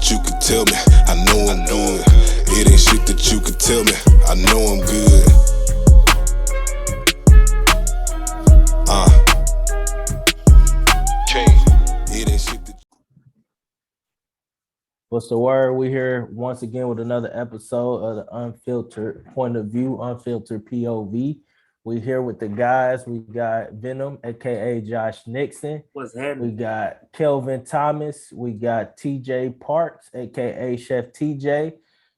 that you could tell me. I know I'm good. It ain't shit that you could tell me. I know I'm good. It ain't shit that. What's the word? We here once again with another episode of the Unfiltered Point of View, Unfiltered P.O.V. We here with the guys. We got Venom, aka Josh Nixon. What's happening? We got Kelvin Thomas. We got TJ Parks, aka Chef TJ,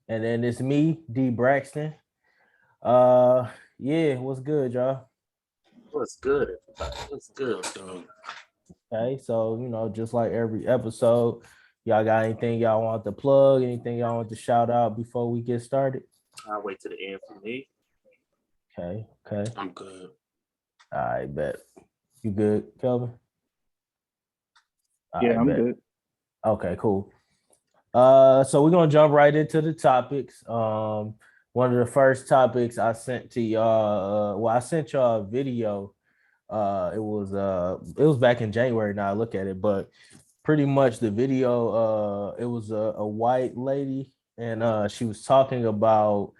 and then it's me, D Braxton. What's good, y'all? What's good? What's good, dog? Okay, so just like every episode, y'all got anything y'all want to plug? Anything y'all want to shout out before we get started? I'll wait to the end for me. Okay. I'm good. All right, bet. You good, Kelvin? Yeah, I'm good. Okay, cool. So we're gonna jump right into the topics. One of the first topics I sent to y'all, I sent y'all a video. It was back in January. Now I look at it, but pretty much the video, it was a white lady, and she was talking about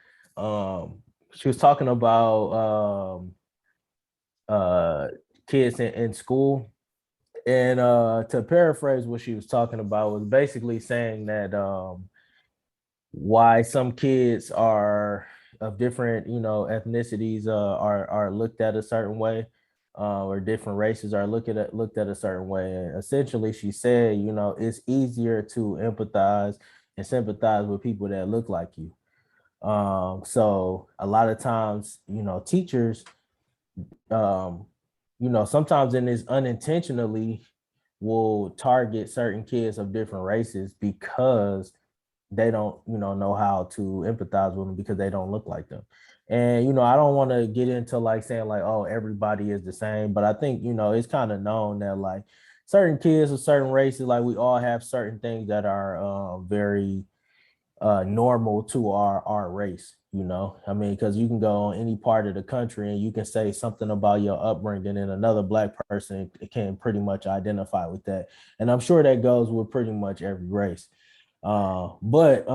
kids in school. And to paraphrase what she was talking about was basically saying that why some kids are of different, ethnicities are looked at a certain way, or different races are looked at a certain way. And essentially, she said, it's easier to empathize and sympathize with people that look like you. So a lot of times, teachers, sometimes in this unintentionally will target certain kids of different races because they don't, know how to empathize with them because they don't look like them. And, I don't want to get into like saying like, oh, everybody is the same, but I think, it's kind of known that like certain kids of certain races, like we all have certain things that are very normal to our race, because you can go on any part of the country and you can say something about your upbringing and another Black person can pretty much identify with that. And I'm sure that goes with pretty much every race. But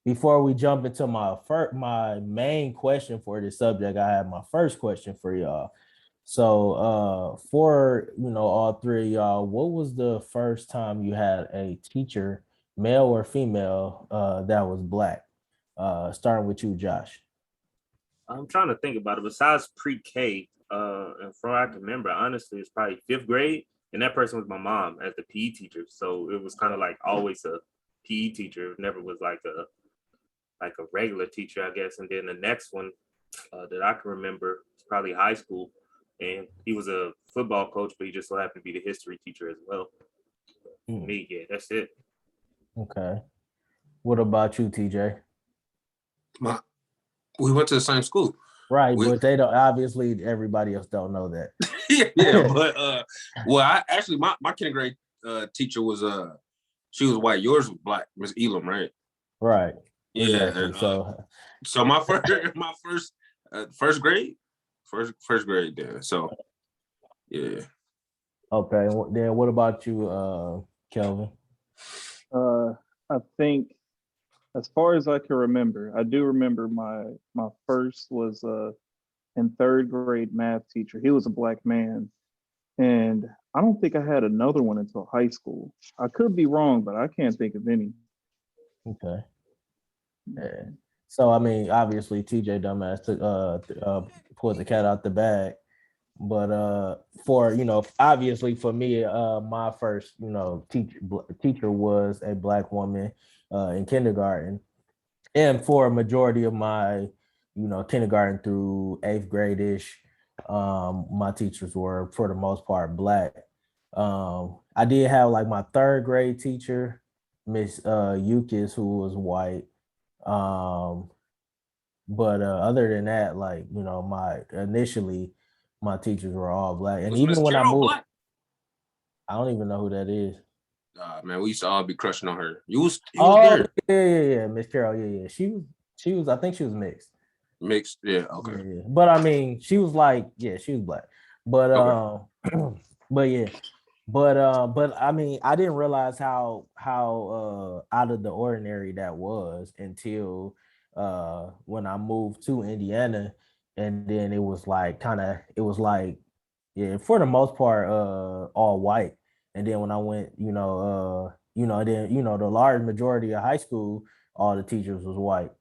before we jump into my main question for this subject, I have my first question for y'all. So for all three of y'all, what was the first time you had a teacher, male or female, that was Black? Starting with you, Josh. I'm trying to think about it. Besides pre-K, and from what I can remember, honestly, it's probably 5th grade, and that person was my mom as the PE teacher. So it was kind of like always a PE teacher. It never was like a regular teacher, I guess. And then the next one that I can remember is probably high school, and he was a football coach, but he just so happened to be the history teacher as well. Me, yeah, that's it. Okay. What about you, TJ? We went to the same school. Right, but they don't, obviously everybody else don't know that. yeah, but I actually my kindergarten teacher was she was white. Yours was Black, Miss Elam, right? Right. Yeah. Exactly. And, so my first grade then. So yeah. Okay. Then what about you, Kelvin? I think, as far as I can remember, I do remember my first was in 3rd grade math teacher. He was a Black man, and I don't think I had another one until high school. I could be wrong, but I can't think of any. Okay. Yeah. So I mean, obviously TJ dumbass took pulled the cat out the bag. But for obviously for me, my first teacher was a Black woman in kindergarten, and for a majority of my kindergarten through 8th grade ish, my teachers were for the most part Black. I did have like my 3rd grade teacher, Miss Yukis, who was white. But other than that, like my teachers were all Black, and Was even Miss when I Carol moved, Black? I don't even know who that is. Man, we used to all be crushing on her. You was there. Yeah, Miss Carol, yeah. She was. I think she was mixed. Mixed, yeah, okay. Yeah. But I mean, she was like, she was Black. But okay. but yeah. But I mean, I didn't realize how out of the ordinary that was until when I moved to Indiana, and then it was like, yeah, for the most part, all white. And then when I went, then the large majority of high school, all the teachers was white.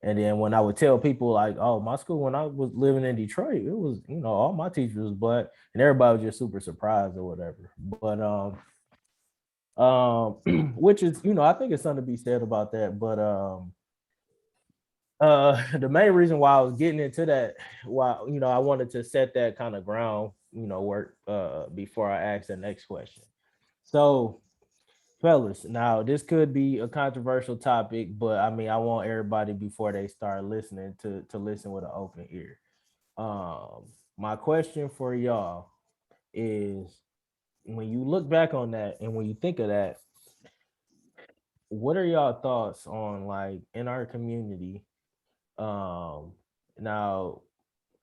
And then when I would tell people like, oh, my school when I was living in Detroit, it was, all my teachers was black, and everybody was just super surprised or whatever. But which is, I think it's something to be said about that. But the main reason why I was getting into that, why I wanted to set that kind of ground, work before I ask the next question. So, fellas, now this could be a controversial topic, but I mean, I want everybody before they start listening to listen with an open ear. My question for y'all is, when you look back on that and when you think of that, what are y'all thoughts on, like, in our community? Now,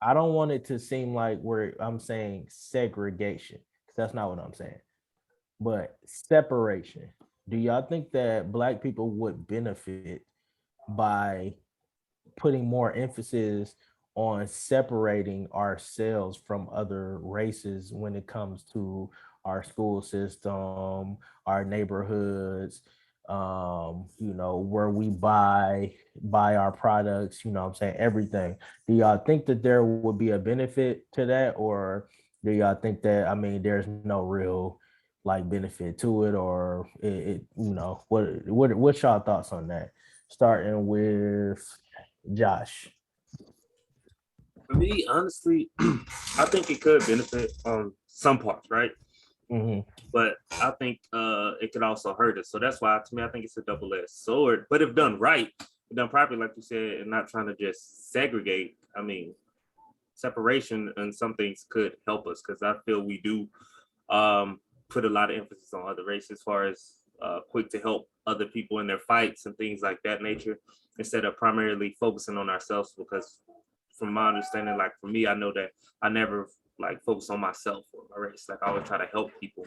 I don't want it to seem like I'm saying segregation, because that's not what I'm saying, but separation. Do y'all think that Black people would benefit by putting more emphasis on separating ourselves from other races when it comes to our school system, our neighborhoods, where we buy our products, I'm saying, everything? Do y'all think that there would be a benefit to that, or do y'all think that, I mean, there's no real like benefit to it, or what's y'all thoughts on that? Starting with Josh. For me, honestly, I think it could benefit on some parts, right? Mm-hmm. But I think it could also hurt us. So that's why, to me, I think it's a double-edged sword. But if done right, done properly, like you said, and not trying to just segregate, I mean, separation and some things could help us, because I feel we do put a lot of emphasis on other races as far as quick to help other people in their fights and things like that nature, instead of primarily focusing on ourselves. Because from my understanding, like for me, I know that I never like focus on myself or my race. Like I always try to help people.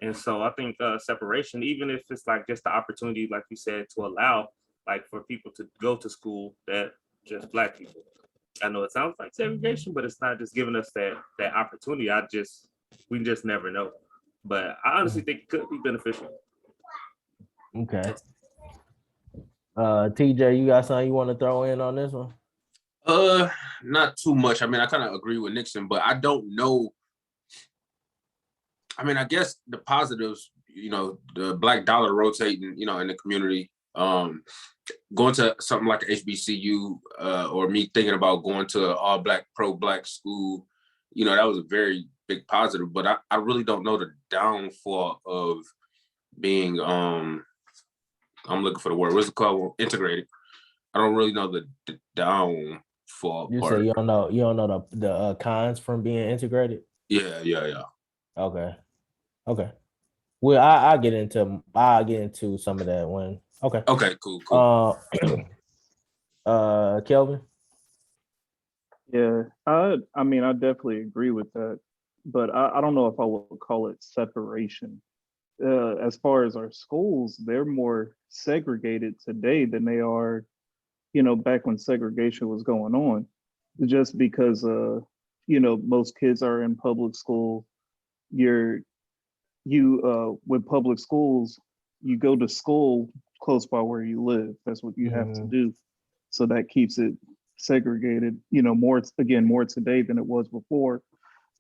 And so I think separation, even if it's like just the opportunity, like you said, to allow like for people to go to school that just Black people. I know it sounds like segregation, but it's not, just giving us that opportunity. We just never know. But I honestly think it could be beneficial. Okay. TJ, you got something you want to throw in on this one? Not too much. I mean, I kind of agree with Nixon, but I don't know. I mean, I guess the positives, the Black dollar rotating, in the community, going to something like HBCU, or me thinking about going to an all Black, pro-Black school, that was a very big positive. But I really don't know the downfall of being, I'm looking for the word, what's it called? Integrated. I don't really know the downfall You part. say you don't know the cons from being integrated? Yeah. Okay. Well, I'll get into some of that when. Okay, cool. Kelvin? Yeah, I mean, I definitely agree with that, but I don't know if I would call it separation. As far as our schools, they're more segregated today than they are, back when segregation was going on. Just because, most kids are in public school. With public schools, you go to school close by where you live. That's what you have to do. So that keeps it segregated, more today than it was before.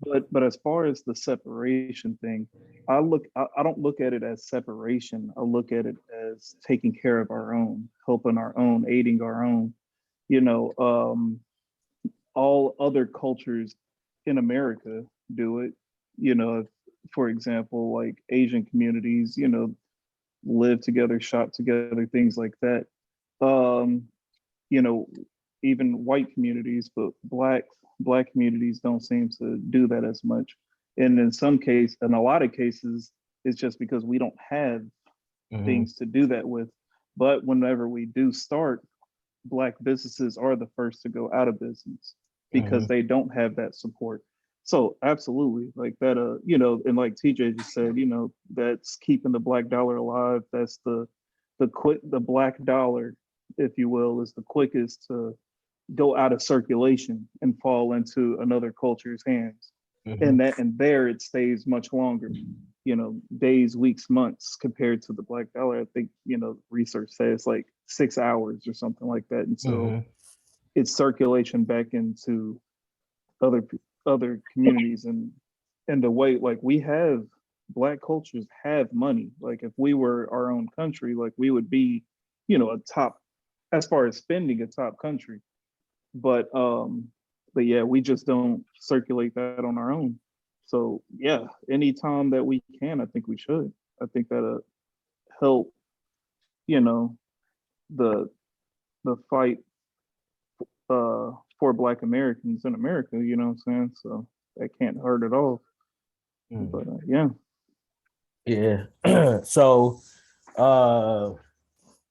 But as far as the separation thing, I don't look at it as separation. I look at it as taking care of our own, helping our own, aiding our own. All other cultures in America do it. For example, like Asian communities, live together, shop together, things like that. Um, Even white communities, but black communities don't seem to do that as much. And in a lot of cases, it's just because we don't have things to do that with. But whenever we do start, Black businesses are the first to go out of business because they don't have that support. So absolutely, like that, and like TJ just said, that's keeping the black dollar alive. That's the black dollar, if you will, is the quickest to go out of circulation and fall into another culture's hands. Mhm. And there it stays much longer, days, weeks, months, compared to the black dollar. I think, research says like 6 hours or something like that until Mhm. it's circulation back into other other communities. And the way, like, we have black cultures have money. Like, if we were our own country, like, we would be, a top, as far as spending, a top country. But yeah, we just don't circulate that on our own. So yeah, anytime that we can, I think we should. I think that'll help, you know, the the fight for Black Americans in America. You know what I'm saying? So that can't hurt at all. Mm. But yeah. Yeah. So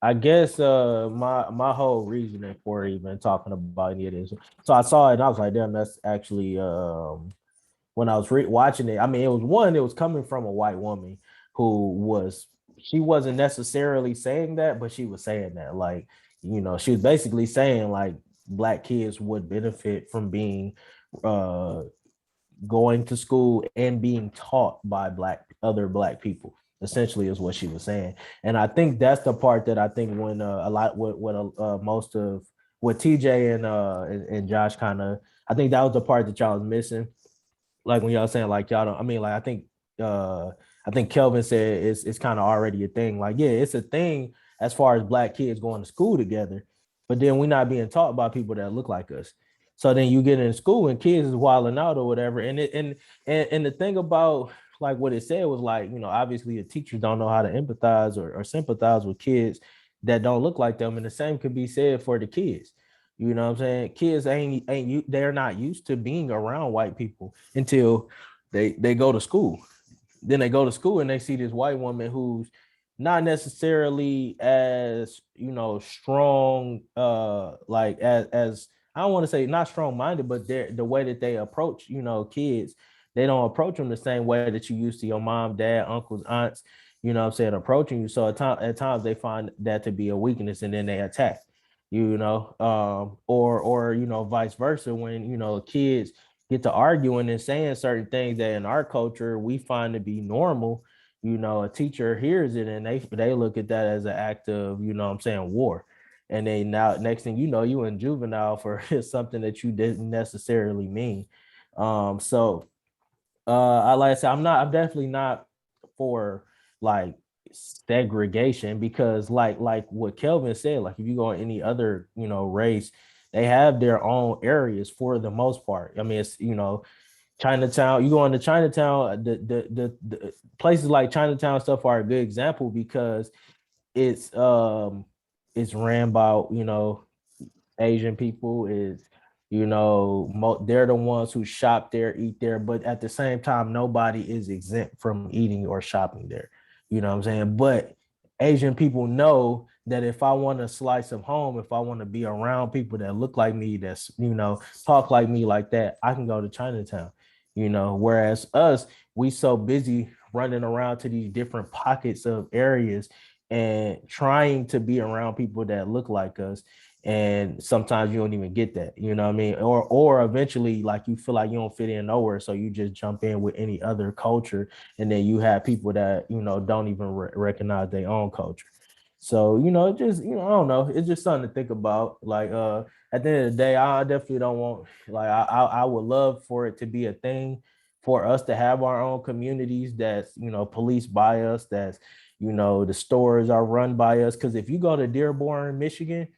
I guess my whole reasoning for even talking about any of this. So I saw it and I was like, damn, that's actually when I was watching it. I mean, it was coming from a white woman she wasn't necessarily saying that, but she was saying that, like, she was basically saying like Black kids would benefit from being going to school and being taught by other Black people, essentially, is what she was saying. And I think that's the part that I think when a lot what most of what TJ and Josh kind of, I think that was the part that y'all was missing. Like when y'all saying like y'all don't, I mean, like I think Kelvin said it's kind of already a thing. Like, yeah, it's a thing as far as Black kids going to school together, but then we're not being taught by people that look like us. So then you get in school and kids is wilding out or whatever. And the thing about like what it said was like, obviously the teachers don't know how to empathize or sympathize with kids that don't look like them. And the same could be said for the kids. You know what I'm saying? Kids they're not used to being around white people until they go to school. Then they go to school and they see this white woman who's not necessarily as, strong, like as I don't want to say not strong-minded, but the way that they approach, kids, they don't approach them the same way that you used to your mom, dad, uncles, aunts, what I'm saying, approaching you. So at times they find that to be a weakness and then they attack, or vice versa, when, kids get to arguing and saying certain things that in our culture we find to be normal. A teacher hears it and they look at that as an act of, what I'm saying, war. And then now next thing you know, you in juvenile for something that you didn't necessarily mean. So I like I said, I'm definitely not for like segregation, because like what Kelvin said, like if you go in any other, race, they have their own areas for the most part. I mean, it's, Chinatown, you go into Chinatown, the places like Chinatown stuff are a good example because it's ran by, Asian people. Is, they're the ones who shop there, eat there, but at the same time, nobody is exempt from eating or shopping there. You know what I'm saying? But Asian people know that if I want a slice of home, if I want to be around people that look like me, that's, talk like me like that, I can go to Chinatown. Whereas us, we so busy running around to these different pockets of areas and trying to be around people that look like us. And sometimes you don't even get that, you know what I mean? Or eventually, like, you feel like you don't fit in nowhere, so you just jump in with any other culture, and then you have people that, don't even recognize their own culture. So, it just, I don't know, it's just something to think about. Like, at the end of the day, I definitely don't want, like, I would love for it to be a thing for us to have our own communities that's, policed by us, that's, the stores are run by us. Because if you go to Dearborn, Michigan,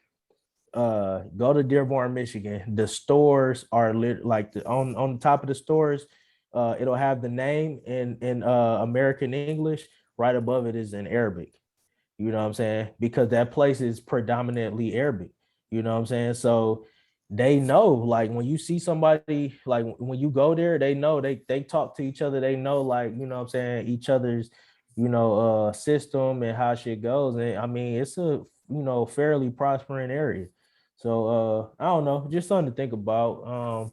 the stores are like on the top of the stores, it'll have the name in American English. Right above it is in Arabic. You know what I'm saying? Because that place is predominantly Arabic. You know what I'm saying? So they know, like, when you see somebody, like when you go there, they know, they talk to each other. They know, like, what I'm saying, each other's, system and how shit goes. And I mean, it's a, fairly prospering area. So I don't know, just something to think about.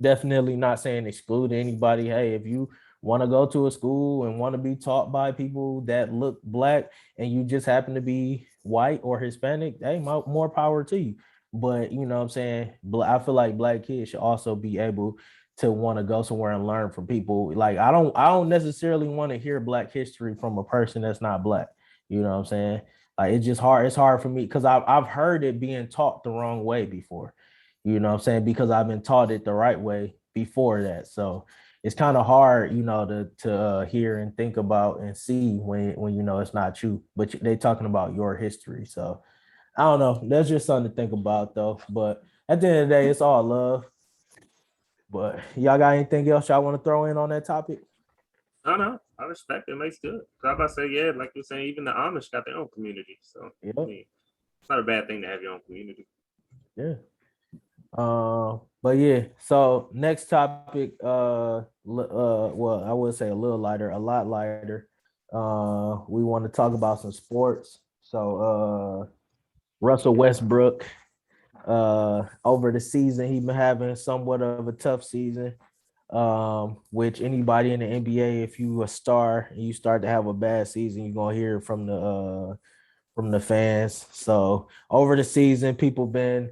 definitely not saying exclude anybody. Hey, if you want to go to a school and want to be taught by people that look black and you just happen to be white or Hispanic, hey, more power to you. But you know what I'm saying? I feel like black kids should also be able to want to go somewhere and learn from people. Like I don't necessarily want to hear black history from a person that's not black. You know what I'm saying? Like it's just hard. It's hard for me because I've heard it being taught the wrong way before. You know what I'm saying? Because I've been taught it the right way before that. So it's kind of hard, you know, to hear and think about and see when you know it's not you, but they talking about your history. So I don't know. That's just something to think about though. But at the end of the day, it's all love. But y'all got anything else y'all want to throw in on that topic? No, I respect it. It makes good. So I'm about to say, yeah, like you're saying, even the Amish got their own community. So Yep. I mean, it's not a bad thing to have your own community. Yeah. But yeah, so next topic, well, I would say a lot lighter. We want to talk about some sports. So Russell Westbrook, over the season, he's been having somewhat of a tough season. Which anybody in the NBA, if you a star and you start to have a bad season, you're gonna hear it from the fans. So over the season, people been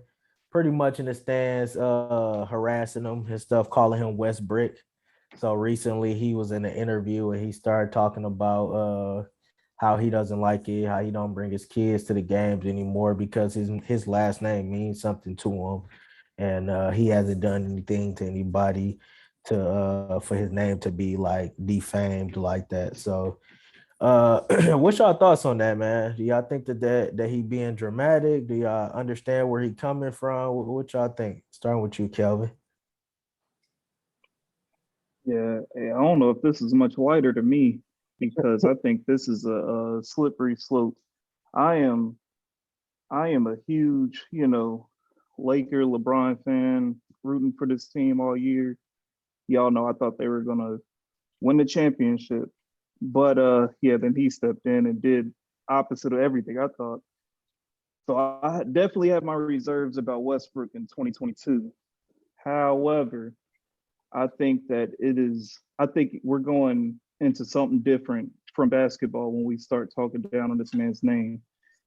pretty much in the stands harassing him and stuff, calling him Westbrook. So recently he was in an interview and he started talking about how he doesn't like it, how he don't bring his kids to the games anymore because his last name means something to him. And he hasn't done anything to anybody to for his name to be like defamed like that. So what's y'all thoughts on that, man? Do y'all think that he being dramatic? Do y'all understand where he coming from? What y'all think? Starting with you, Kelvin. Yeah, I don't know if this is much lighter to me because I think this is a slippery slope. I am a huge, Laker LeBron fan, rooting for this team all year. Y'all know I thought they were gonna win the championship, but yeah, then he stepped in and did opposite of everything I thought. So I definitely have my reserves about Westbrook in 2022. However, I think we're going into something different from basketball when we start talking down on this man's name.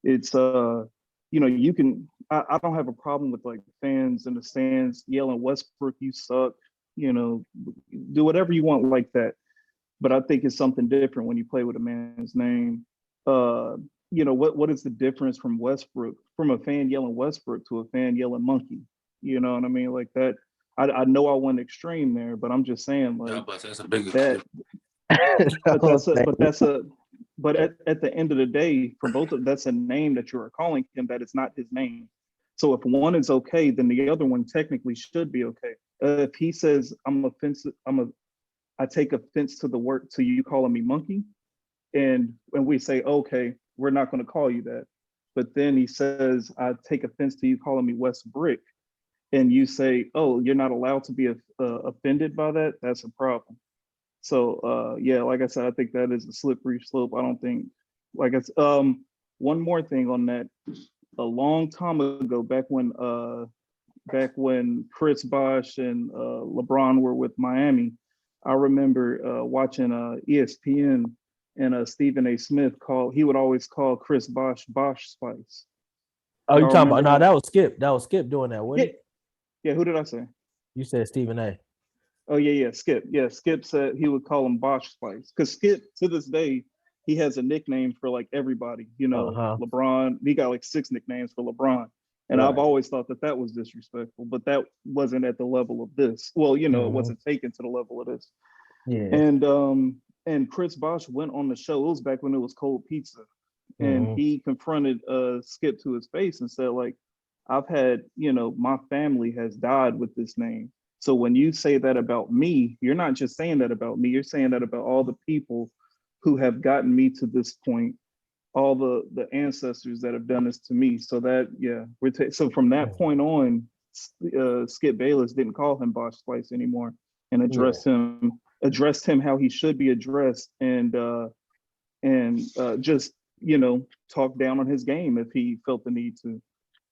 It's I don't have a problem with like fans in the stands yelling Westbrook, you suck, do whatever you want like that. But I think it's something different when you play with a man's name. What is the difference from Westbrook, from a fan yelling Westbrook to a fan yelling monkey? You know what I mean? Like that. I know I went extreme there, but I'm just saying like Yeah, but that's a big that. But at the end of the day, for both of that's a name that you are calling him that is not his name. So if one is okay, then the other one technically should be okay. If he says I'm offensive, I take offense to the word to you calling me monkey, and we say okay, we're not going to call you that. But then he says I take offense to you calling me Westbrook, and you say, oh, you're not allowed to be offended by that. That's a problem. So yeah, like I said, I think that is a slippery slope. I don't think like it's one more thing on that. A long time ago, back when Chris Bosh and LeBron were with Miami, I remember watching ESPN and Stephen A. Smith he would always call Chris Bosh Spice. Oh, you Y'all talking about? remember No, that? that was Skip. That was Skip doing that. Wasn't it? Yeah, who did I say? You said Stephen A. Oh yeah, Skip. Yeah, Skip said he would call him Bosch Spice because Skip to this day he has a nickname for like everybody. LeBron. He got like 6 nicknames for LeBron, and I've Right. always thought that was disrespectful, but that wasn't at the level of this. Well, it wasn't taken to the level of this. Yeah. And Chris Bosh went on the show. It was back when it was Cold Pizza, and he confronted Skip to his face and said like, I've had my family has died with this name. So when you say that about me, you're not just saying that about me, you're saying that about all the people who have gotten me to this point, all the ancestors that have done this to me. So that, yeah, so from that point on, Skip Bayless didn't call him Bosch Spice anymore and addressed him how he should be addressed and just, talk down on his game if he felt the need to.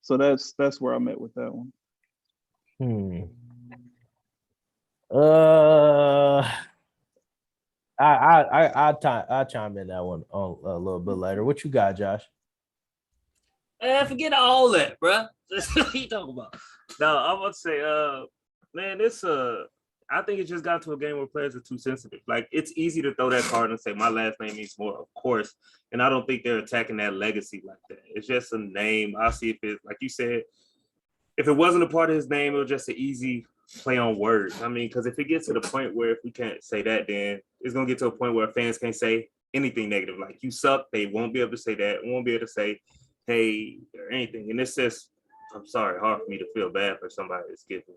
So that's where I'm at with that one. Uh, I chime in that one on a little bit later. What you got, Josh? Forget all that, bro. What you talking about? No, I'm gonna say, man, I think it just got to a game where players are too sensitive. Like, it's easy to throw that card and say my last name means more, of course. And I don't think they're attacking that legacy like that. It's just a name. I'll see if it, like you said, if it wasn't a part of his name, it was just an easy play on words. I mean, because if it gets to the point where if we can't say that, then it's gonna get to a point where fans can't say anything negative. Like, you suck. They won't be able to say that. Won't be able to say, hey, or anything. And it's just, I'm sorry, hard for me to feel bad for somebody that's getting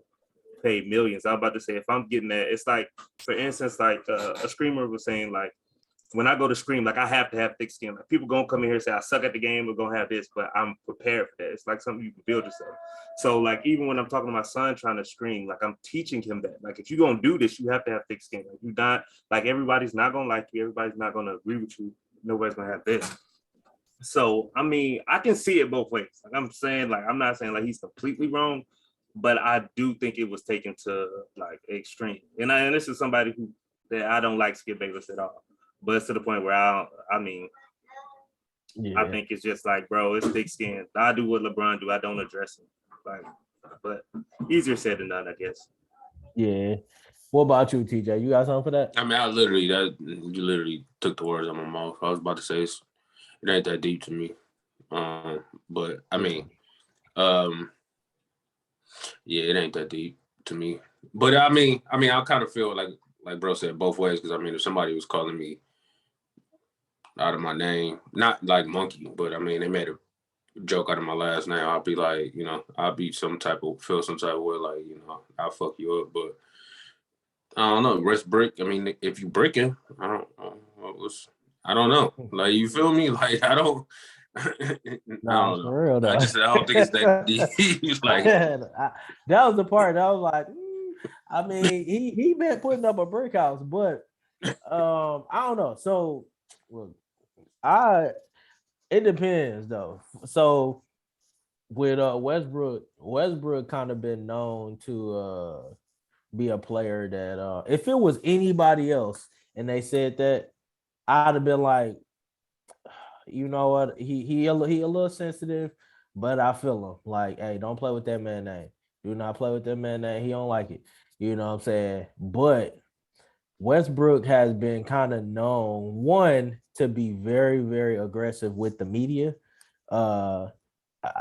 paid millions. I'm about to say, if I'm getting that, it's like, for instance, like a screamer was saying, like, when I go to scream, like, I have to have thick skin. Like, people gonna come in here and say I suck at the game, we're gonna have this, but I'm prepared for that. It's like something you can build yourself. So, like, even when I'm talking to my son trying to scream, like, I'm teaching him that. Like, if you're gonna do this, you have to have thick skin. Like, you not, like, everybody's not gonna like you, everybody's not gonna agree with you, nobody's gonna have this. So, I mean, I can see it both ways. Like, I'm saying, like, I'm not saying like he's completely wrong, but I do think it was taken to like extreme. And this is somebody who that I don't like Skip Bayless at all. But it's to the point where I think it's just like, bro, it's thick skin. I do what LeBron do. I don't address him. Like, but easier said than done, I guess. Yeah. What about you, TJ? You got something for that? I mean, you literally took the words out of my mouth. I was about to say it ain't that deep to me. But I mean, yeah, it ain't that deep to me. But I mean, I kind of feel like bro said, both ways. Because I mean, if somebody was calling me out of my name, not like monkey, but I mean, they made a joke out of my last name, I'll be like, I'll be feel some type of way, like, I'll fuck you up. But I don't know, Westbrook. I mean, if you breaking, I don't know. Like, you feel me? Like, I don't. I don't know. For real though. I don't think it's that deep. Like, that was the part that I was like, I mean, he been putting up a brick house, but I don't know. So, look, it depends though. So with Westbrook kind of been known to be a player that if it was anybody else and they said that, I'd have been like, you know what, he a little sensitive, but I feel him. Like, hey, don't play with that man name. Do not play with that man name. He don't like it. You know what I'm saying? But Westbrook has been kind of known, one, to be very, very aggressive with the media,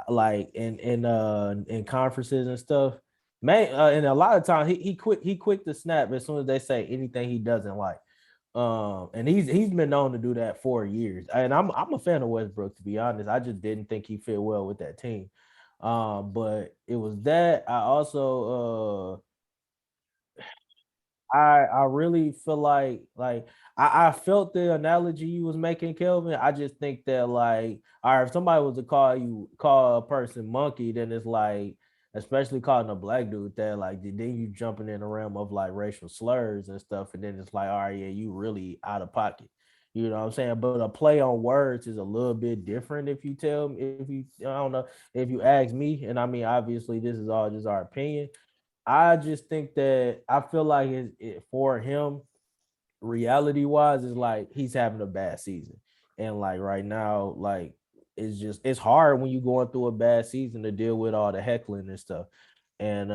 like in conferences and stuff. And a lot of times he quick to snap as soon as they say anything he doesn't like. And he's been known to do that for years. And I'm a fan of Westbrook, to be honest. I just didn't think he fit well with that team. But it was that. I also I really feel like I felt the analogy you was making, Kelvin. I just think that, like, all right, if somebody was to call a person monkey, then it's like, especially calling a black dude that, like, then you jumping in the realm of like racial slurs and stuff, and then it's like, all right, yeah, you really out of pocket. You know what I'm saying? But a play on words is a little bit different if you tell me, I don't know, if you ask me, and I mean, obviously this is all just our opinion. I just think that I feel like for him, reality wise, is like he's having a bad season. And like right now, like it's hard when you're going through a bad season to deal with all the heckling and stuff. And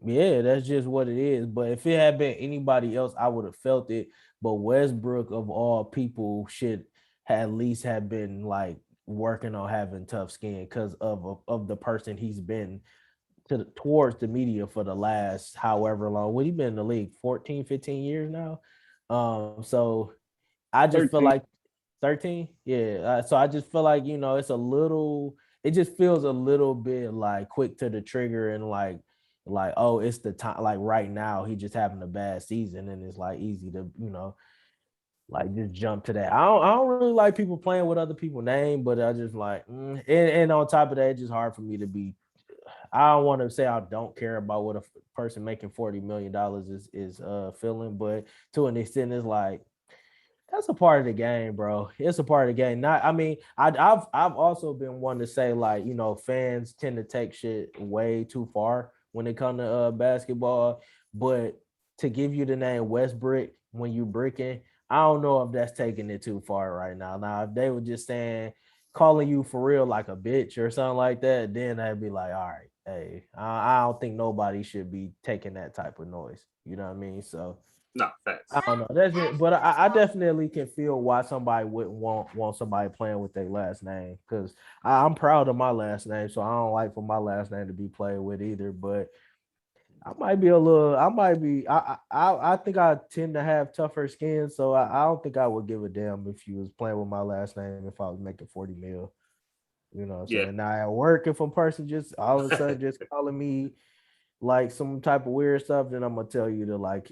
yeah, that's just what it is. But if it had been anybody else, I would have felt it. But Westbrook, of all people, should at least have been like working on having tough skin because of the person he's been towards the media for the last however long. What, he been in the league 14, 15 years now. So I just 13. feel like 13. Yeah. So I just feel like, it just feels a little bit like quick to the trigger and like, oh, it's the time, like right now he just having a bad season and it's like easy to, like just jump to that. I don't really like people playing with other people's name, but I just like, and on top of that, it's just hard for me to be. I don't want to say I don't care about what a person making $40 million is feeling, but to an extent, it's like that's a part of the game, bro. It's a part of the game. I've also been one to say, like, fans tend to take shit way too far when it comes to basketball. But to give you the name Westbrook when you bricking, I don't know if that's taking it too far right now. Now, if they were just saying calling you for real like a bitch or something like that, then I'd be like, all right, hey, I don't think nobody should be taking that type of noise. You know what I mean? So No, facts. I don't know. That's it. But I definitely can feel why somebody wouldn't want somebody playing with their last name, because I'm proud of my last name, so I don't like for my last name to be played with either. But I might be a little. I might be. I think I tend to have tougher skin, so I don't think I would give a damn if you was playing with my last name if I was making 40 mil. You know what I'm Yeah. saying? Now at work, if a person just all of a sudden just calling me like some type of weird stuff, then I'm gonna tell you to like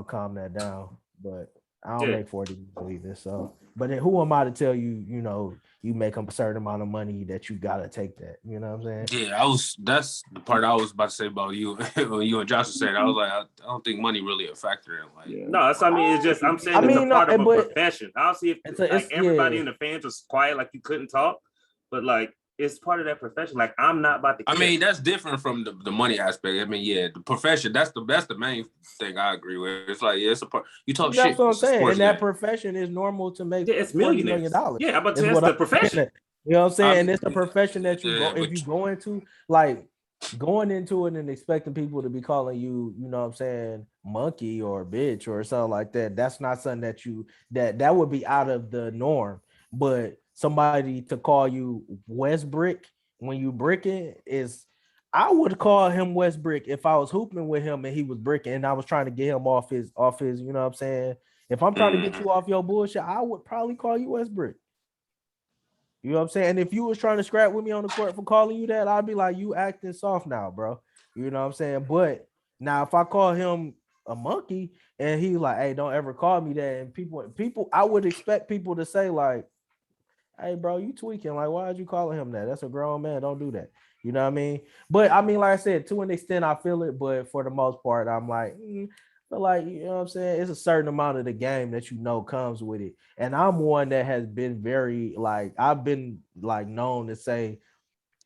calm that down. But I don't Yeah. make 40 mil either. So, but then who am I to tell you? You make a certain amount of money that you gotta take that. You know what I'm saying? Yeah, that's the part I was about to say about you when you and Josh were saying. I was like, I don't think money really a factor in like. Yeah. No, that's I mean. It's just I'm saying I it's mean, a part no, of a but profession. I'll see if it's everybody yeah. in the fans was quiet, like you couldn't talk, but like it's part of that profession. Like I'm not about to. I mean, that's different from the money aspect. I mean, yeah, the profession. That's the main thing I agree with. It's like, yeah, it's a part. You talk That's shit. what I'm It's a saying. sports In that game. profession, is normal to make Yeah, it's $40 millionaires. million. Yeah, I'm about to Is say what that's the I'm saying. profession. You know what I'm saying? It's the I'm- profession that you go. Yeah, If you go into, like, going into it and expecting people to be calling you, you know what I'm saying, monkey or bitch or something like that, that's not something that would be out of the norm. But somebody to call you Westbrook when you bricking is, I would call him Westbrook if I was hooping with him and he was bricking and I was trying to get him off his, you know what I'm saying? If I'm trying to get you off your bullshit, I would probably call you Westbrook. You know what I'm saying? And if you was trying to scrap with me on the court for calling you that, I'd be like, you acting soft now, bro. You know what I'm saying? But now if I call him a monkey and he's like, hey, don't ever call me that. And people, I would expect people to say, like, hey, bro, you tweaking. Like, why are you calling him that? That's a grown man. Don't do that. You know what I mean? But I mean, like I said, to an extent, I feel it. But for the most part, I'm like, but like, you know what I'm saying? It's a certain amount of the game that comes with it. And I'm one that has been very, like, I've been like known to say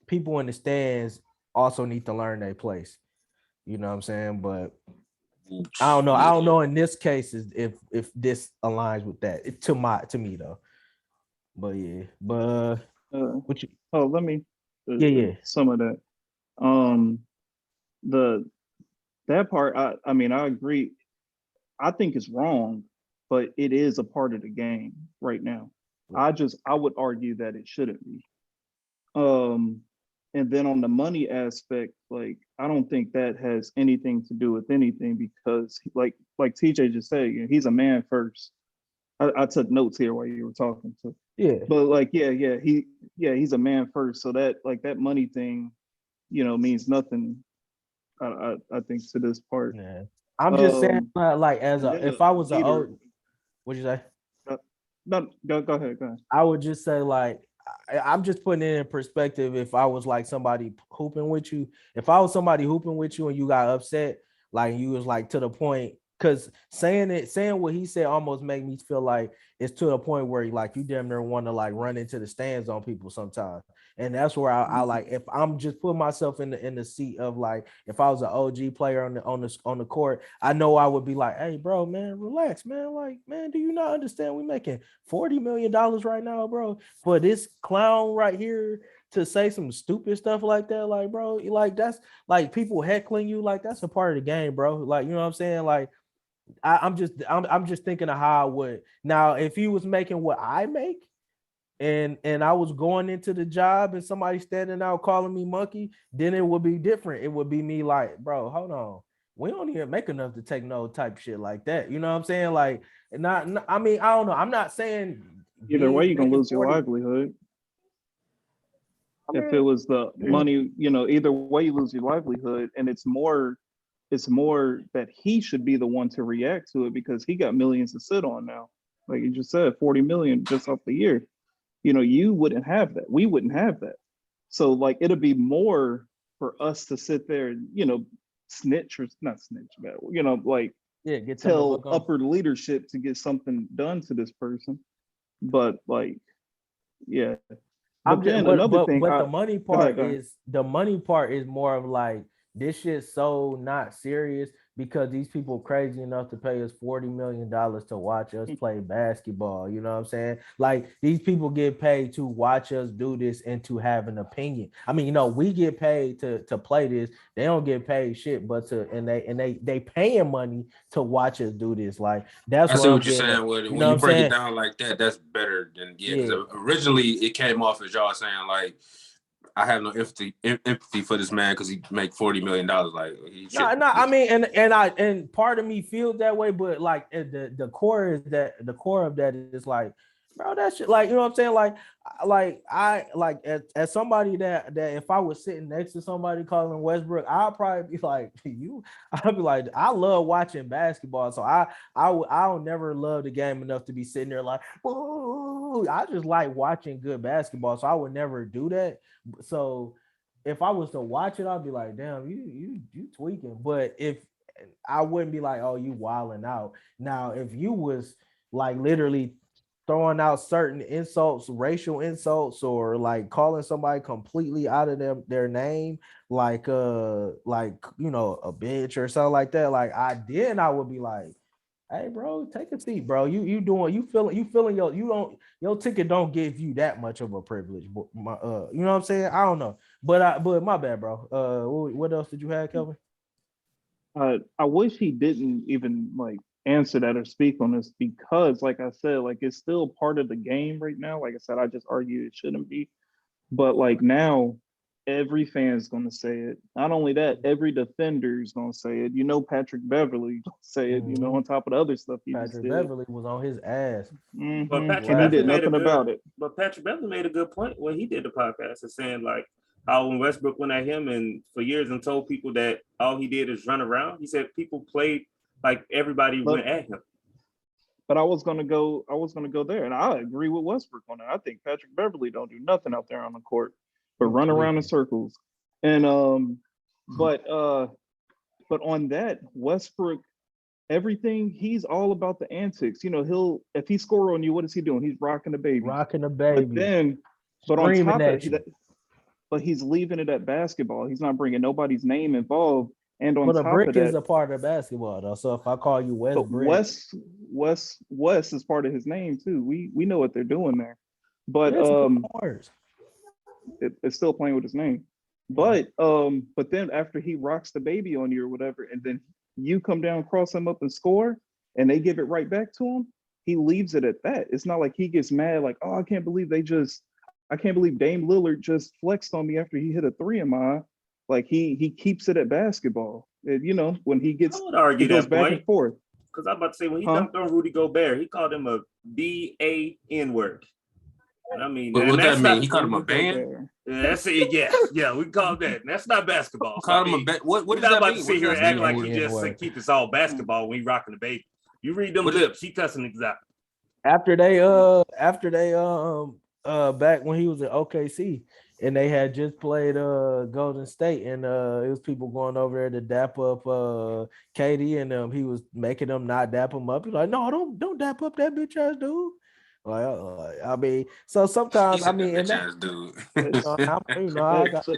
people in the stands also need to learn their place. You know what I'm saying? But I don't know. I don't know in this case if this aligns with that. To me though. But yeah. But what you let me yeah. some of that. That part, I mean, I agree. I think it's wrong, but it is a part of the game right now. I would argue that it shouldn't be. And then on the money aspect, like, I don't think that has anything to do with anything, because like TJ just said, he's a man first. I took notes here while you were talking. So Yeah. but like, he's a man first. So that, like, that money thing, means nothing. I think to this part. Yeah. I'm just saying, like, if I was what'd you say? No, go ahead. I would just say, like, I'm just putting it in perspective. If I was like somebody hooping with you, if I was somebody hooping with you and you got upset, like you was like to the point, because saying what he said almost made me feel like it's to a point where like you damn near want to like run into the stands on people sometimes. And that's where I like, if I'm just putting myself in the seat of, like, if I was an OG player on the court, I know I would be like, hey, bro, man, relax, man. Like, man, do you not understand we making $40 million right now, bro? For this clown right here to say some stupid stuff like that, like, bro, like, that's like people heckling you, like, that's a part of the game, bro. Like, you know what I'm saying? Like, I'm just thinking of how I would. Now, if he was making what I make, and I was going into the job and somebody standing out calling me monkey, then it would be different. It would be me like, bro, hold on. We don't even make enough to take no type shit like that. You know what I'm saying? Like, not I mean, I don't know. I'm not saying either way you're gonna lose your livelihood. If it was the money, either way you lose your livelihood. And it's more that he should be the one to react to it, because he got millions to sit on now. Like you just said, 40 million just off the year. You wouldn't have that. We wouldn't have that. So, like, it'll be more for us to sit there and, snitch or not snitch, but, like, tell upper leadership to get something done to this person. But, like, yeah. But the money part is more of like, this shit's so not serious because these people crazy enough to pay us $40 million to watch us play basketball. You know what I'm saying? Like these people get paid to watch us do this and to have an opinion. I mean, we get paid to play this. They don't get paid shit, but they paying money to watch us do this. Like that's I what see I'm what you're getting saying. at. When know you what I'm break saying? it down like that, that's better than because Yeah. originally it came off as y'all saying like, I have no empathy for this man because he make $40 million. Like No, I mean, and part of me feels that way, but like the core is that the core of that is like, bro, that shit, like, you know what I'm saying? Like as somebody that if I was sitting next to somebody calling Westbrook, I'll probably be like, I'll be like, I love watching basketball, so I'll never love the game enough to be sitting there like, ooh, I just like watching good basketball, so I would never do that. So if I was to watch it, I'd be like, damn, you tweaking. But if I wouldn't be like, oh, you wilding out. Now, if you was like literally throwing out certain insults, racial insults, or like calling somebody completely out of their name, like a bitch or something like that, like I would be like, hey, bro, take a seat, bro. You feeling your ticket don't give you that much of a privilege. You know what I'm saying? I don't know, but my bad, bro. What else did you have, Kelvin? I wish he didn't even like answer that or speak on this because, like I said, like it's still part of the game right now. Like I said, I just argue it shouldn't be, but like now every fan's gonna say it. Not only that, every defender is gonna say it. Patrick Beverly gonna say it. On top of the other stuff he just did. Beverly was on his ass, But Patrick and he Beverly did nothing about it. But Patrick Beverly made a good point when he did the podcast and saying like how when Westbrook went at him and for years and told people that all he did is run around. He said people played like everybody went at him. But I was gonna go there, and I agree with Westbrook on that. I think Patrick Beverly don't do nothing out there on the court but run around in circles. And but on that, Westbrook, everything, he's all about the antics. If he score on you, what is he doing? He's rocking the baby. But on top of that, but he's leaving it at basketball. He's not bringing nobody's name involved. And on top brick of that, is a part of basketball, though. So if I call you West is part of his name too. We know what they're doing there, but it's still playing with his name. But then after he rocks the baby on you or whatever, and then you come down, cross him up and score, and they give it right back to him, he leaves it at that. It's not like he gets mad like, oh, I can't believe Dame Lillard just flexed on me after he hit a three in my eye. Like he keeps it at basketball. And, when he gets, I would argue he goes that back point, and forth. Because I'm about to say when he dunked on Rudy Gobert, he called him a BAN word. I mean, what that mean? He called him a ban? That's it. Yeah, we call that. That's not basketball. Call him a ban. What does that mean? About to sit here and act like he just keep us all basketball when he rocking the baby. You read them lips, he cussing exactly. After they back when he was at OKC and they had just played Golden State and it was people going over there to dap up KD and he was making them not dap him up. He's like, no, don't dap up that bitch ass dude. I mean, so sometimes I mean, and that, dude.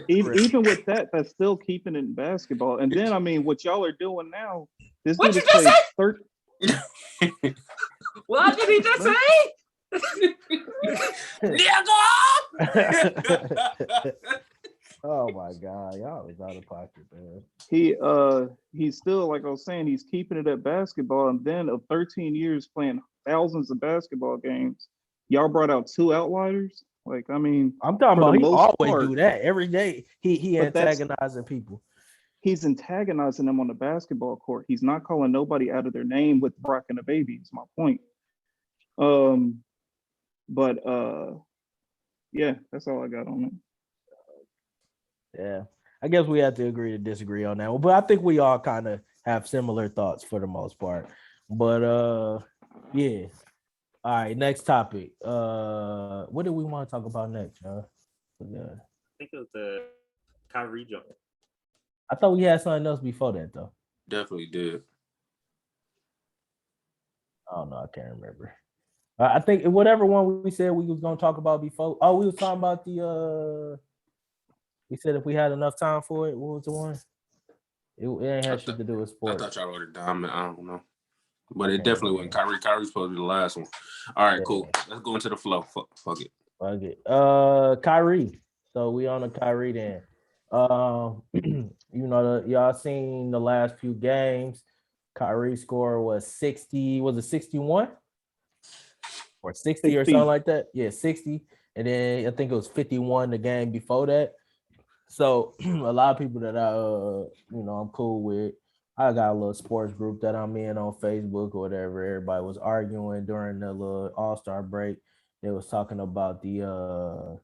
Even with that, that's still keeping it in basketball. And then I mean, what y'all are doing now? This what dude you just say? What did he just say? Oh my God, y'all is out of pocket, man. He's still, like I was saying, he's keeping it at basketball. And then of 13 years playing thousands of basketball games, y'all brought out two outliers. Like, I mean, I'm talking about he always do that every day. He antagonizing people. He's antagonizing them on the basketball court. He's not calling nobody out of their name with rocking the baby. Is my point. But yeah, that's all I got on it. Yeah, I guess we have to agree to disagree on that one, but I think we all kind of have similar thoughts for the most part. But yeah. All right, next topic. What do we want to talk about next, huh? I think it was the Kyrie joint. I thought we had something else before that, though. Definitely did. I don't know. I can't remember. I think whatever one we said we was going to talk about before. Oh, we was talking about the we said if we had enough time for it, what was the one? It ain't had shit to do with I sports. thought y'all wrote it down, man. I don't know. But it Okay, definitely man. wasn't Kyrie. Kyrie's supposed to be the last one. All right, Yeah. cool. Let's go into the flow. Fuck it. Fuck it. Kyrie. So we on the Kyrie then. Y'all seen the last few games. Kyrie score was 60. Was it 61? Or 60 or 60. something like that? Yeah, 60. And then I think it was 51 the game before that. So a lot of people that I'm cool with. I got a little sports group that I'm in on Facebook or whatever. Everybody was arguing during the little All-Star break. They was talking about the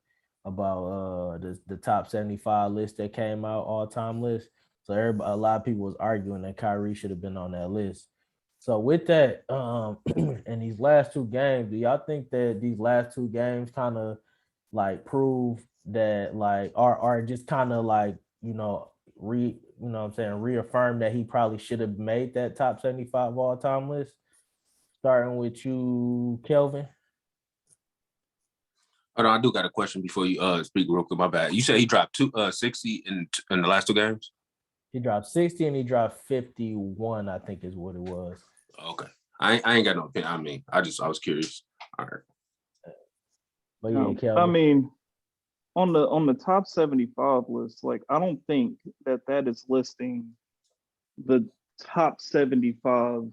top 75 list that came out, all-time list. So a lot of people was arguing that Kyrie should have been on that list. So with that, in these last two games, do y'all think that these last two games kind of like prove that like are just kind of like reaffirm that he probably should have made that top 75 all-time list? Starting with you, Kelvin. Oh, no, I do got a question before you speak real quick. My bad. You said he dropped 60 in the last two games? He dropped 60 and he dropped 51, I think is what it was. Okay. I ain't got no opinion. I mean, I was curious. All right. But yeah, Kelvin. I mean, on the top 75 list, like I don't think that is listing the top 75.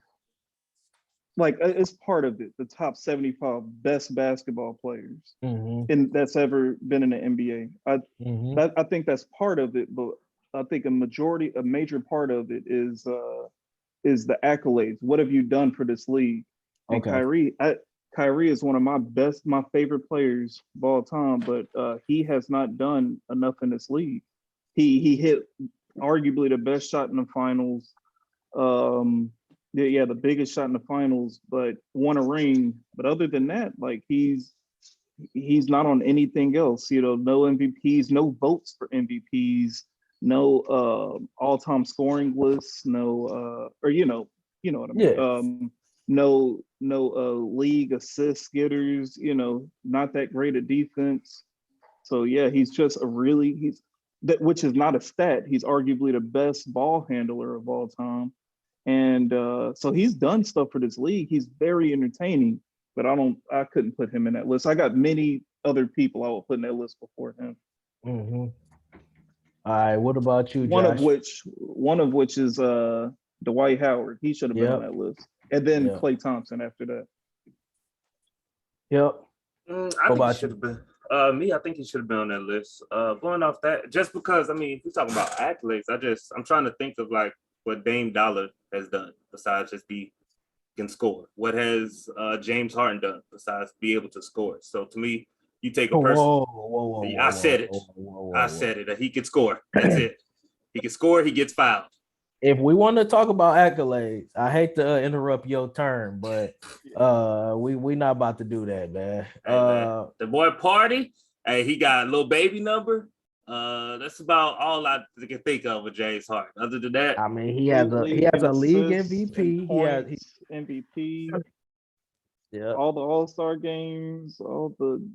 Like it's part of it, the top 75 best basketball players and that's ever been in the NBA. I think that's part of it, but I think a major part of it is the accolades. What have you done for this league? And Okay. Kyrie is one of my favorite players of all time, but he has not done enough in this league. He hit arguably the best shot in the finals. The biggest shot in the finals, but won a ring. But other than that, like he's not on anything else. No MVPs, no votes for MVPs, no all-time scoring lists, no what I mean. Yeah. No league assist getters. Not that great at defense. So yeah, he's just which is not a stat. He's arguably the best ball handler of all time. And so he's done stuff for this league. He's very entertaining, but I couldn't put him in that list. I got many other people I would put in that list before him. All right, what about you, One Josh? of which is Dwight Howard. He should have been on that list. And then Klay Thompson after that. Yep. I think he should have been. I think he should have been on that list. Going off that, just because if we're talking about accolades, I'm trying to think of like what Dame Dollar has done besides just can score. What has James Harden done besides be able to score? So to me, you take a person. I said it. He can score. That's it. He can score. He gets fouled. If we want to talk about accolades, I hate to interrupt your turn, but we not about to do that, man. The boy Party, he got a little baby number. That's about all I can think of with James Harden. Other than that, he has a league MVP. MVP. Yeah. All the All-Star games, all the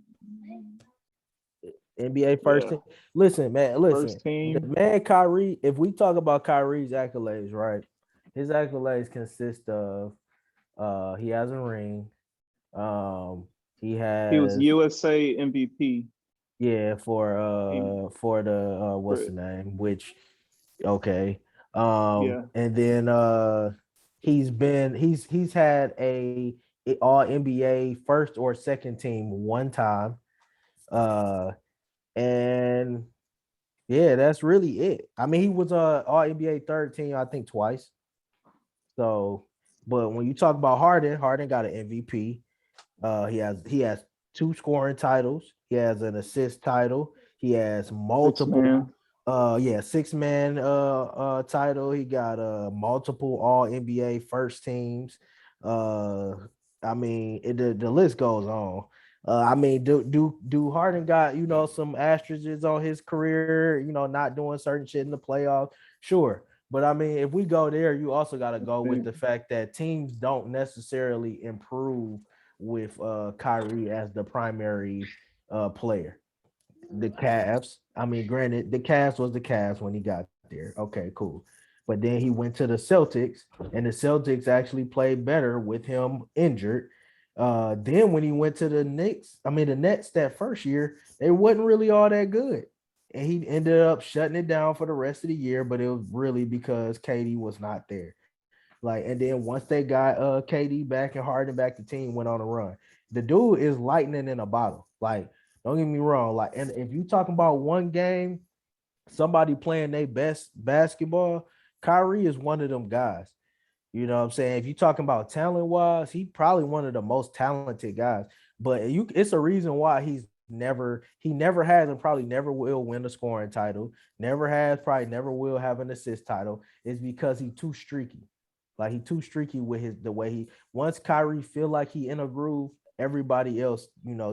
NBA first team. Listen, man. First team. Man, Kyrie. If we talk about Kyrie's accolades, right? His accolades consist of he has a ring. He was USA MVP. Yeah, for the what's the name? Which and then he's had a all NBA first or second team one time. And yeah, that's really it. He was all NBA third team, I think, twice. So, but when you talk about Harden got an MVP. He has 2 scoring titles. He has an assist title. He has multiple 6-man title. He got multiple all NBA first teams. The list goes on. Do Harden got some asterisks on his career, not doing certain shit in the playoffs? Sure. But if we go there, you also got to go with the fact that teams don't necessarily improve with Kyrie as the primary player. The Cavs, granted, the Cavs was the Cavs when he got there. Okay, cool. But then he went to the Celtics, and the Celtics actually played better with him injured. Then when he went to the Nets that first year, they wasn't really all that good. And he ended up shutting it down for the rest of the year, but it was really because KD was not there. Like, and then once they got KD back and Harden back, the team went on a run. The dude is lightning in a bottle. Like, don't get me wrong. Like, and if you talking about one game, somebody playing their best basketball, Kyrie is one of them guys. You know what I'm saying? If you're talking about talent-wise, he probably one of the most talented guys. But it's a reason why he never has and probably never will win a scoring title. Never has, probably never will have an assist title. Is because he's too streaky. Like, he too streaky with the way he. Once Kyrie feel like he in a groove, everybody else,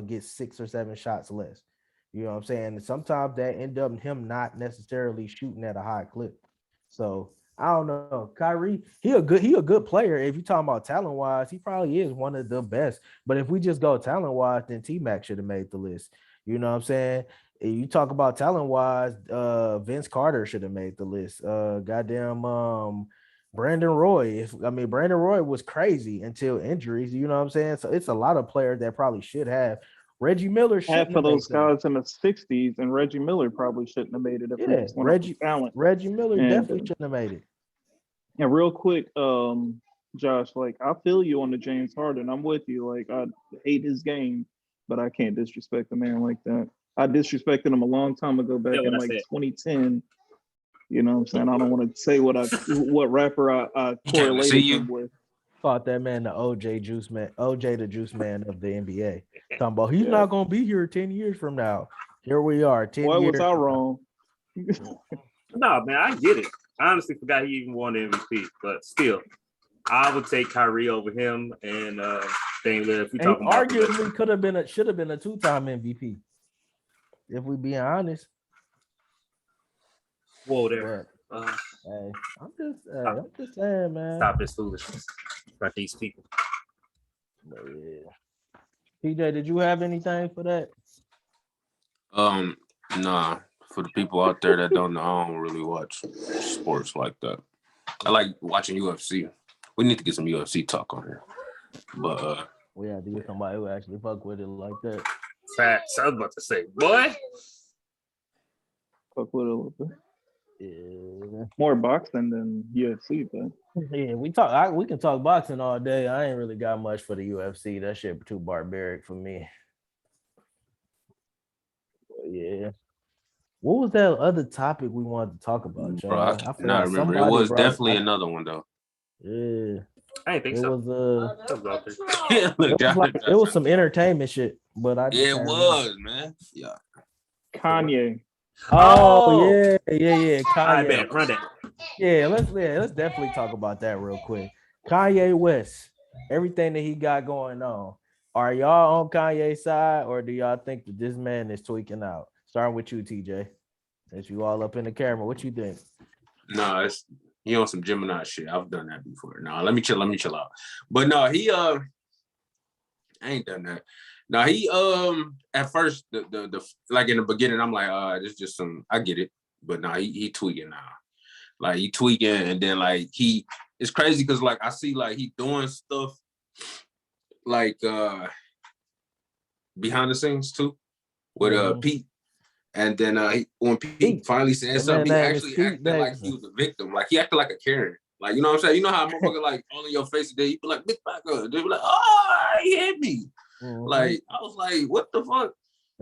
gets 6 or 7 shots less. You know what I'm saying? And sometimes that end up him not necessarily shooting at a high clip. So I don't know. Kyrie, he a good player. If you're talking about talent wise, he probably is one of the best. But if we just go talent wise, then T-Mac should have made the list. You know what I'm saying? If you talk about talent wise, Vince Carter should have made the list. Brandon Roy. Brandon Roy was crazy until injuries. You know what I'm saying? So it's a lot of players that probably should have. Reggie Miller half of those guys in the 60s, and Reggie Miller probably shouldn't have made it. Reggie Miller definitely shouldn't have made it. And real quick, Josh, like, I feel you on the James Harden. I'm with you. Like, I hate his game, but I can't disrespect a man like that. I disrespected him a long time ago, back in 2010. You know what I'm saying? I don't want to say what rapper I correlated him with. Thought that man the OJ the juice man of the NBA. Talking about he's not gonna be here 10 years from now. Here we are. 10 Why years. was I wrong? No, man, I get it. I honestly forgot he even won the MVP, but still, I would take Kyrie over him. And if we talk about arguably should have been a 2-time MVP. If we being honest. Whoa there. Hey, I'm just saying, man. Stop this foolishness about these people. But yeah. PJ, did you have anything for that? Nah. For the people out there that don't know, I don't really watch sports like that. I like watching UFC. We need to get some UFC talk on here. But we have to get somebody who actually fuck with it like that. Facts. I was about to say, boy. Fuck with it a little bit. Yeah. More boxing than UFC, but yeah, we can talk boxing all day. I ain't really got much for the UFC. That shit too barbaric for me. But yeah. What was that other topic we wanted to talk about, John? Bro, I cannot remember. It was definitely another one though. Yeah. I didn't think so. It was some entertainment shit, but it was, man. Yeah. Kanye. Oh yeah. Kanye. Run it. Yeah, let's definitely talk about that real quick. Kanye West, everything that he got going on. Are y'all on Kanye's side, or do y'all think that this man is tweaking out? Starting with you, TJ. Since you all up in the camera, what you think? No, it's he on some Gemini shit. I've done that before. No, let me chill out. But no, he I ain't done that. Now he at first the like in the beginning I'm like this just some I get it, but now he tweaking now. Like he tweaking, and then like it's crazy because like I see like he doing stuff like behind the scenes too with Pete. And then when Pete finally said something, he actually acted like he was a victim. Like he acted like a Karen. Like, you know what I'm saying? You know how a motherfucker like all in your face today, you be like, bitch, back up. They be like, oh, he hit me. Mm-hmm. Like, I was like, what the fuck?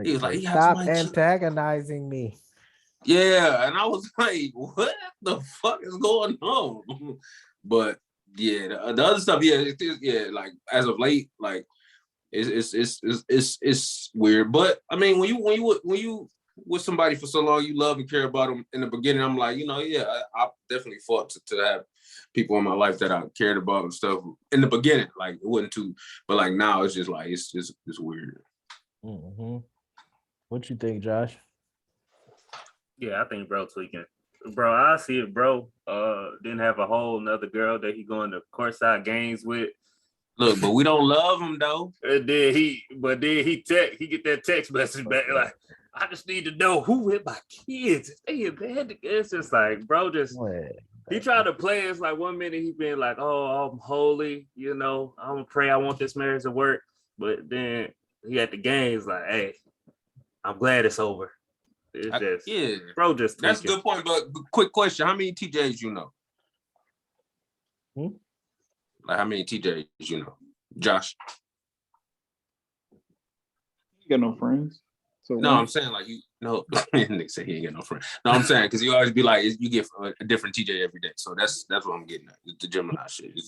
He was like, stop antagonizing me. Yeah, and I was like, what the fuck is going on? But yeah, the other stuff, like as of late, like it's weird. But I mean, when you with somebody for so long, you love and care about them. In the beginning, I'm like, I definitely fought to have people in my life that I cared about and stuff. In the beginning, like it wasn't too, but like now it's just like it's weird. Mm-hmm. What you think, Josh? Yeah, I think bro tweaking. Bro, I see if bro didn't have a whole nother girl that he going to courtside games with. Look, but we don't love him though. And then he get that text message back like, I just need to know who with my kids. It's just like, bro, just He tried to play us like 1 minute he's been like, oh, I'm holy, you know, I'm gonna pray I want this marriage to work. But then he at the games like, hey, I'm glad it's over. It's just bro, just tweaking. That's a good point. But quick question: how many TJs you know? Like how many TJs you know, Josh? You got no friends. So No, I'm saying like you know, Nick said he ain't got no friend. No, I'm saying because you always be like you get a different TJ every day. So that's what I'm getting at. It's the Gemini shit.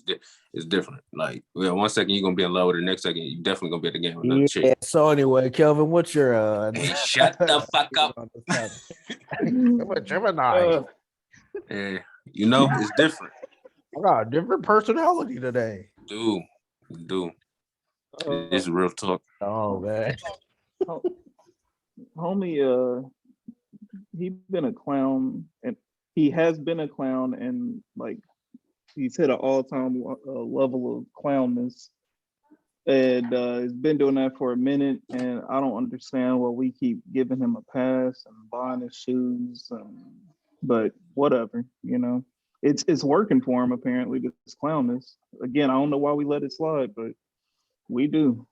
It's different. Like 1 second you're gonna be in love with her, next second you definitely gonna be at the game with another chick. So anyway, Kelvin, what's your Hey, shut the fuck up. I'm a Gemini. Yeah, you know it's different. I got a different personality today. Do. It's real talk. Oh man. Homie, he been a clown, and he has been a clown, and like he's hit an all-time level of clownness, and he's been doing that for a minute. And I don't understand why we keep giving him a pass and buying his shoes, but whatever, you know, it's working for him apparently. This clownness. Again, I don't know why we let it slide, but we do.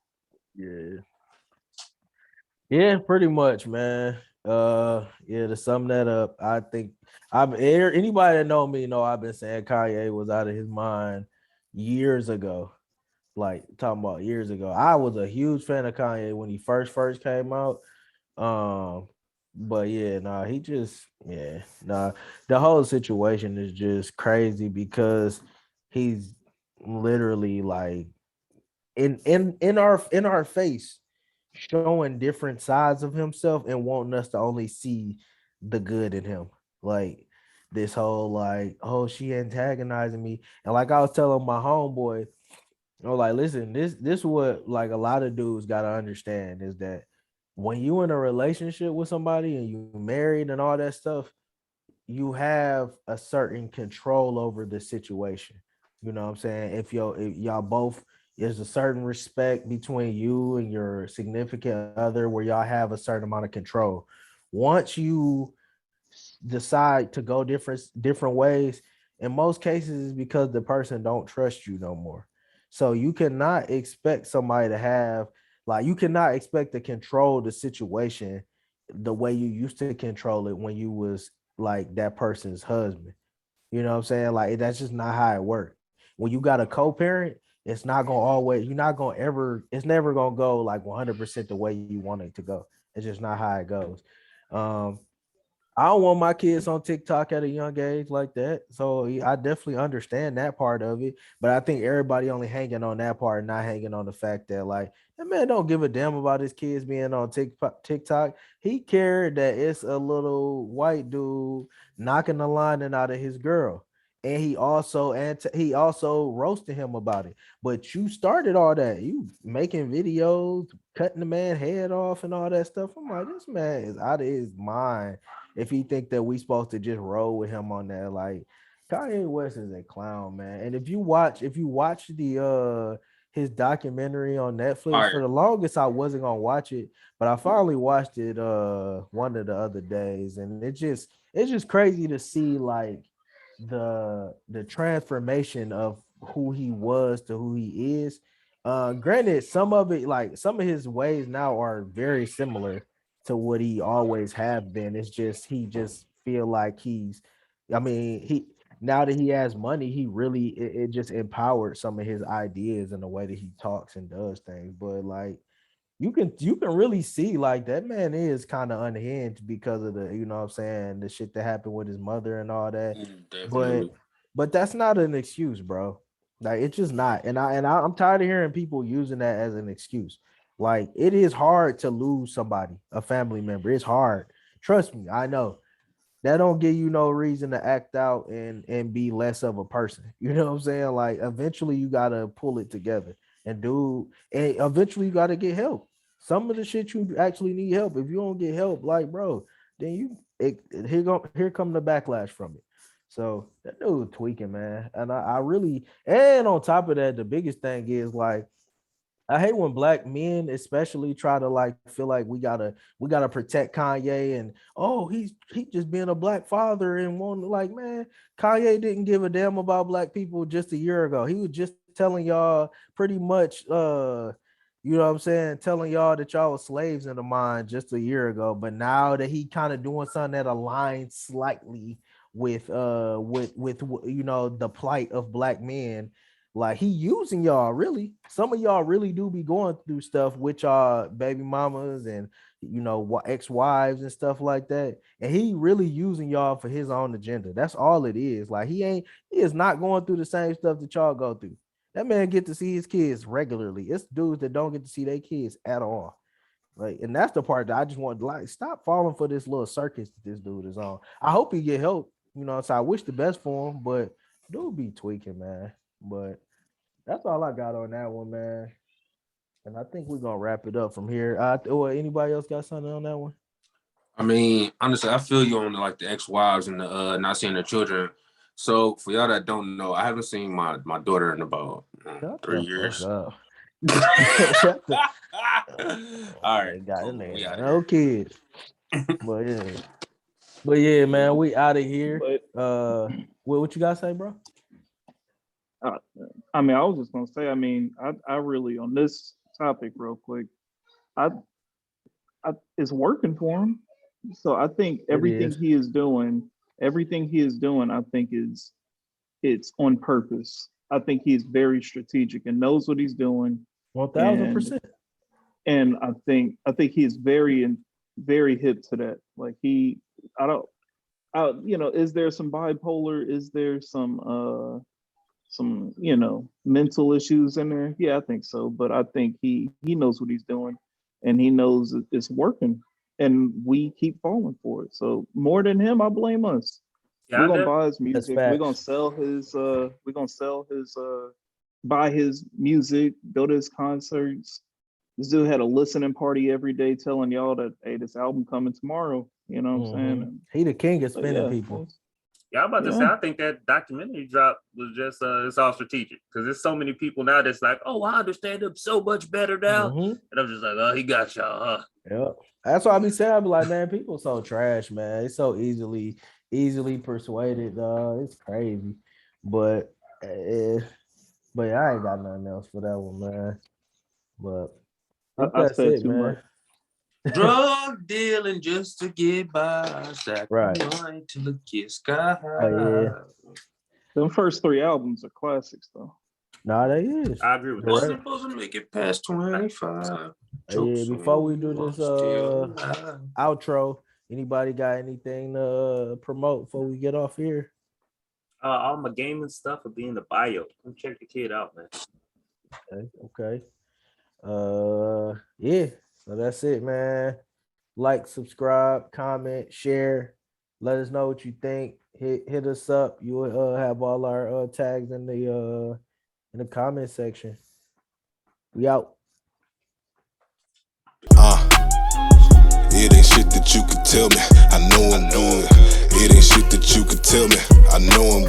Yeah, pretty much, man. To sum that up, I think anybody that know me know I've been saying Kanye was out of his mind years ago. Like talking about years ago. I was a huge fan of Kanye when he first came out. But the whole situation is just crazy because he's literally like in our face showing different sides of himself and wanting us to only see the good in him. Like this whole like, oh, she antagonizing me. And like I was telling my homeboy, I was like, listen, this what like a lot of dudes gotta understand is that when you in a relationship with somebody and you married and all that stuff, you have a certain control over the situation. You know what I'm saying? If y'all both, there's a certain respect between you and your significant other where y'all have a certain amount of control. Once you decide to go different ways, in most cases it's because the person don't trust you no more. So you cannot expect somebody to have, like, you cannot expect to control the situation the way you used to control it when you was like that person's husband. You know what I'm saying? Like, that's just not how it works. When you got a co-parent, it's not gonna always, you're not gonna ever, it's never gonna go like 100% the way you want it to go. It's just not how it goes. I don't want my kids on TikTok at a young age like that. So I definitely understand that part of it. But I think everybody only hanging on that part, not hanging on the fact that like, that man don't give a damn about his kids being on TikTok. He cared that it's a little white dude knocking the lining out of his girl. And he also roasted him about it. But you started all that. You making videos, cutting the man head off and all that stuff. I'm like, this man is out of his mind if he think that we supposed to just roll with him on that. Like, Kanye West is a clown, man. And if you watch the his documentary on Netflix, for the longest I wasn't gonna watch it, but I finally watched it one of the other days, and it's just crazy to see like the transformation of who he was to who he is. Granted, some of his ways now are very similar to what he always have been. It's just he just feel like now that he has money, he really it just empowered some of his ideas in the way that he talks and does things. But like you can really see like that man is kind of unhinged because of the, you know what I'm saying, the shit that happened with his mother and all that. But that's not an excuse, bro. Like, it's just not. And I'm tired of hearing people using that as an excuse. Like, it is hard to lose somebody, a family member. It's hard. Trust me, I know. That don't give you no reason to act out and be less of a person. You know what I'm saying? Like, eventually you gotta pull it together and eventually you gotta get help. Some of the shit you actually need help. If you don't get help, like, bro, then here come the backlash from it. So that dude tweaking, man. And I really, and on top of that, the biggest thing is like, I hate when black men especially try to like feel like we gotta protect Kanye and he just being a black father and want like, man, Kanye didn't give a damn about black people just a year ago. He was just telling y'all pretty much you know what I'm saying, telling y'all that y'all were slaves in the mind just a year ago. But now that he kind of doing something that aligns slightly with you know the plight of black men, like he using y'all really. Some of y'all really do be going through stuff with y'all baby mamas and you know ex-wives and stuff like that, and he really using y'all for his own agenda. That's all it is. Like he is not going through the same stuff that y'all go through. That man get to see his kids regularly. It's dudes that don't get to see their kids at all. Like, and that's the part that I just want to like stop falling for this little circus that this dude is on. I hope he get help, you know, so I wish the best for him, but dude be tweaking, man. But that's all I got on that one, man. And I think we're gonna wrap it up from here. Or anybody else got something on that one? I mean, honestly, I feel you on like the ex-wives and the not seeing their children. So for y'all that don't know, I haven't seen my daughter in about 3 years. All right, got cool. No kids. But yeah, man, we out of here. What you guys say, bro? I mean, I was just gonna say, I mean, I really on this topic real quick, I it's working for him. So I think everything he is doing, I think it's on purpose. I think he's very strategic and knows what he's doing. 1000%. And I think he's very hip to that. Like you know, is there some bipolar? Is there some you know mental issues in there? Yeah, I think so. But I think he knows what he's doing, and he knows it's working, and we keep falling for it. So more than him, I blame us. Yeah, we're gonna buy his music. We're gonna sell his. Buy his music. Go to his concerts. This dude had a listening party every day, telling y'all that, hey, this album coming tomorrow. You know what I'm saying? He the king of spinning people. Yeah, I'm about to say, I think that documentary drop was just, it's all strategic. Because there's so many people now that's like, oh, I understand him so much better now. And I'm just like, oh, he got y'all, huh? Yeah. That's what I be saying. I be like, man, people so trash, man. It's so easily persuaded. It's crazy. But yeah, I ain't got nothing else for that one, man. But I said too much. Drug dealing just to get by, sacrifice till the kiss sky high. Yeah. Them first 3 albums are classics, though. Nah, they is. I agree with Wasn't supposed to make it past 25. Yeah, before we do this outro, anybody got anything to promote before we get off here? All my gaming stuff will be in the bio. Come check the kid out, man. Okay. Yeah. So that's it, man. Like, subscribe, comment, share. Let us know what you think. Hit us up. You will have all our tags in the comment section. We out. It ain't shit that you can tell me. I know I'm good. It ain't shit that you can tell me. I know I'm